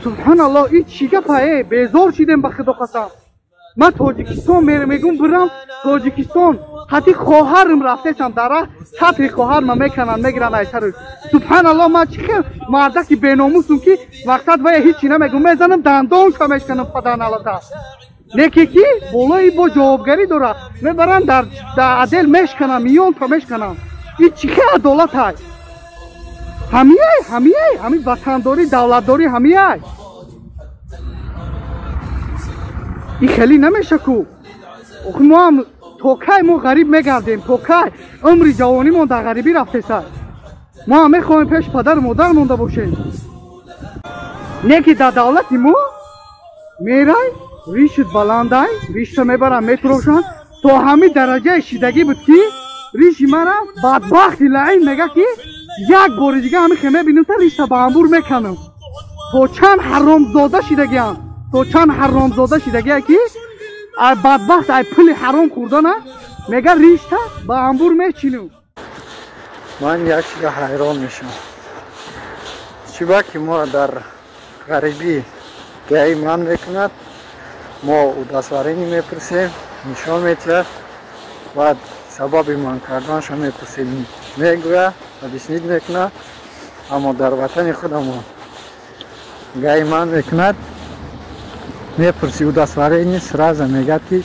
Subhanallah, این چیگه پایه بیزار شدیم به خدا قسم. من تاجیکستان میگم برم تاجیکستان حتی خواهرم رفتم در راه سطح خواهرم میکنن میگیرن ایتر. سبحان الله من چیکار مردا که بیناموسم که مقصد وای هیچی نمیگم میزنم دندان کمش کنم خدا نالتا. نیکی کی بالای با جوابگری داره میبرن در عدل میشکنم میون تا میشکنم. این چیکار عدالت های؟ همی وطنداری دولتداری همیه. این خیلی نمیشه کو. ما هم توکای ما غریب میگردیم توکای عمری جوانی ما در غریبی رفته سر. ما هم میخوایم پیش پدر مادر مونده باشیم. نه که در دولت ما میرای ریشت بلندای ریشت میبرن میتروشن تا همین درجه شیدگی بود که ریشی مرا بدبختی لعین میگه که یک بار دیگه همین خیمه بینم تا ریشت به انبور میکنم. تو چند حرامزاده شیدگی هم تو چند حرامزاده شیدگی که بدبخت ای پول حرام خوردن میگه ریشته با انبور میچینم. من یک چیز حیران میشم. چیبا که ما در غریبی گهی من میکند ما او دستورینی میپرسیم نشان میتیه و سبب من کردنش میپرسیم میگوه و بشنید میکنه. اما در وطن خودمون گهی من میکند میپرسی او دستورینی سراز میگه که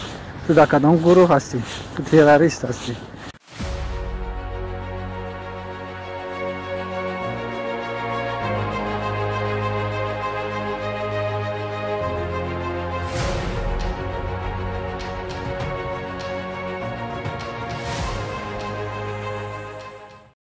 تو در کدام گروه هستی تو تروریست هستی.